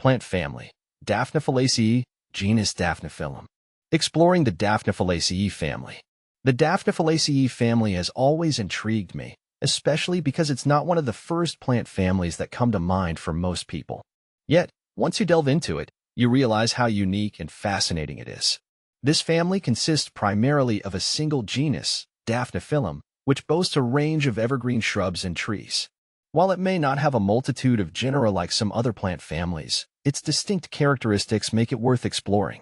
Plant family, Daphniphyllaceae, genus Daphniphyllum. Exploring the Daphniphyllaceae family. The Daphniphyllaceae family has always intrigued me, especially because it's not one of the first plant families that come to mind for most people. Yet, once you delve into it, you realize how unique and fascinating it is. This family consists primarily of a single genus, Daphniphyllum, which boasts a range of evergreen shrubs and trees. While it may not have a multitude of genera like some other plant families, its distinct characteristics make it worth exploring.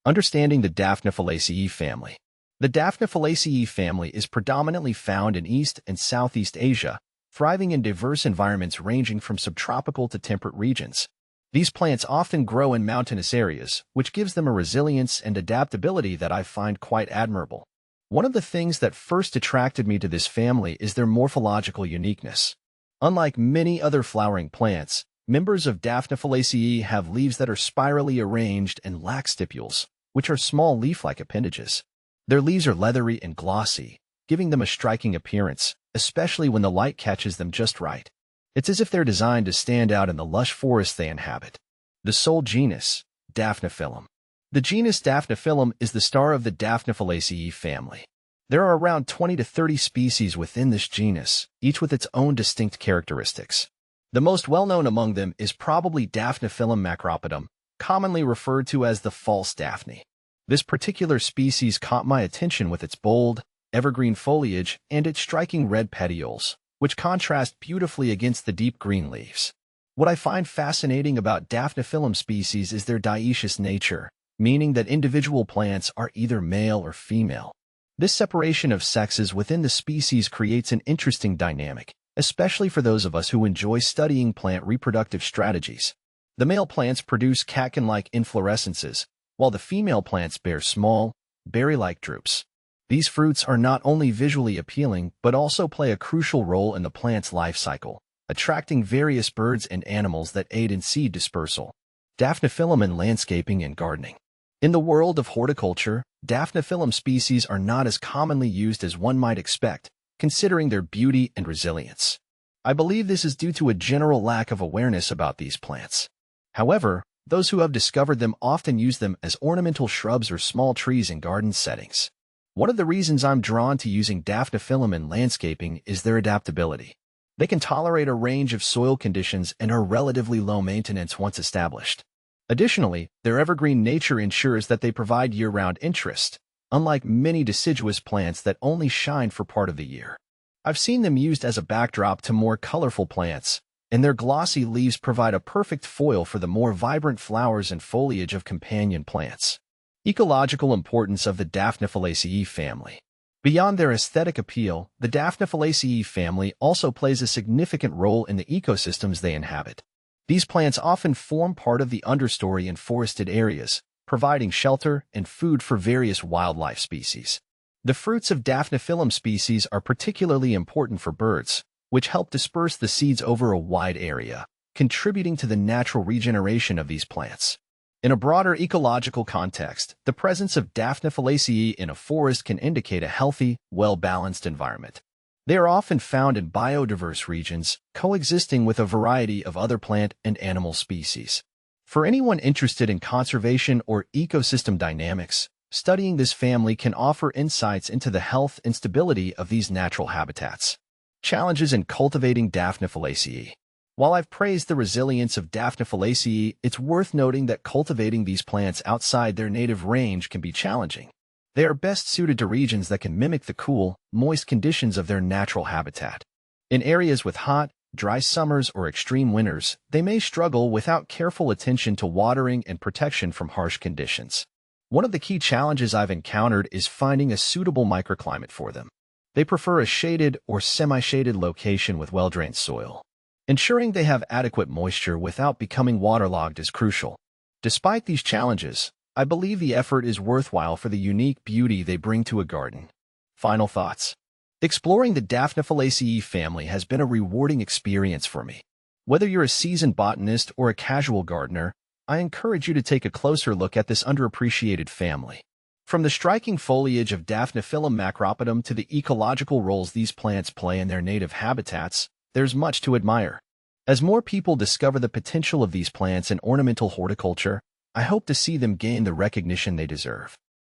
Understanding the Daphniphyllaceae family. The Daphniphyllaceae family is predominantly found in East and Southeast Asia, thriving in diverse environments ranging from subtropical to temperate regions. These plants often grow in mountainous areas, which gives them a resilience and adaptability that I find quite admirable. One of the things that first attracted me to this family is their morphological uniqueness. Unlike many other flowering plants, members of Daphniphyllaceae have leaves that are spirally arranged and lack stipules, which are small leaf-like appendages. Their leaves are leathery and glossy, giving them a striking appearance, especially when the light catches them just right. It's as if they're designed to stand out in the lush forest they inhabit. The sole genus, Daphniphyllum. The genus Daphniphyllum is the star of the Daphniphyllaceae family. There are around 20 to 30 species within this genus, each with its own distinct characteristics. The most well-known among them is probably Daphniphyllum macropodum, commonly referred to as the false Daphne. This particular species caught my attention with its bold, evergreen foliage and its striking red petioles, which contrast beautifully against the deep green leaves. What I find fascinating about Daphniphyllum species is their dioecious nature, meaning that individual plants are either male or female. This separation of sexes within the species creates an interesting dynamic, especially for those of us who enjoy studying plant reproductive strategies. The male plants produce catkin-like inflorescences, while the female plants bear small, berry-like drupes. These fruits are not only visually appealing but also play a crucial role in the plant's life cycle, attracting various birds and animals that aid in seed dispersal. Daphniphyllum in landscaping and gardening. In the world of horticulture, Daphniphyllum species are not as commonly used as one might expect, considering their beauty and resilience. I believe this is due to a general lack of awareness about these plants. However, those who have discovered them often use them as ornamental shrubs or small trees in garden settings. One of the reasons I'm drawn to using Daphniphyllum in landscaping is their adaptability. They can tolerate a range of soil conditions and are relatively low maintenance once established. Additionally, their evergreen nature ensures that they provide year-round interest, unlike many deciduous plants that only shine for part of the year. I've seen them used as a backdrop to more colorful plants, and their glossy leaves provide a perfect foil for the more vibrant flowers and foliage of companion plants. Ecological importance of the Daphniphyllaceae family. Beyond their aesthetic appeal, the Daphniphyllaceae family also plays a significant role in the ecosystems they inhabit. These plants often form part of the understory in forested areas, providing shelter and food for various wildlife species. The fruits of Daphniphyllum species are particularly important for birds, which help disperse the seeds over a wide area, contributing to the natural regeneration of these plants. In a broader ecological context, the presence of Daphniphyllaceae in a forest can indicate a healthy, well-balanced environment. They are often found in biodiverse regions, coexisting with a variety of other plant and animal species. For anyone interested in conservation or ecosystem dynamics, studying this family can offer insights into the health and stability of these natural habitats. Challenges in cultivating Daphniphyllaceae. While I've praised the resilience of Daphniphyllaceae, it's worth noting that cultivating these plants outside their native range can be challenging. They are best suited to regions that can mimic the cool, moist conditions of their natural habitat. In areas with hot, dry summers or extreme winters, they may struggle without careful attention to watering and protection from harsh conditions. One of the key challenges I've encountered is finding a suitable microclimate for them. They prefer a shaded or semi-shaded location with well-drained soil. Ensuring they have adequate moisture without becoming waterlogged is crucial. Despite these challenges, I believe the effort is worthwhile for the unique beauty they bring to a garden. Final thoughts. Exploring the Daphniphyllaceae family has been a rewarding experience for me. Whether you're a seasoned botanist or a casual gardener, I encourage you to take a closer look at this underappreciated family. From the striking foliage of Daphniphyllum macropodum to the ecological roles these plants play in their native habitats, there's much to admire. As more people discover the potential of these plants in ornamental horticulture, I hope to see them gain the recognition they deserve.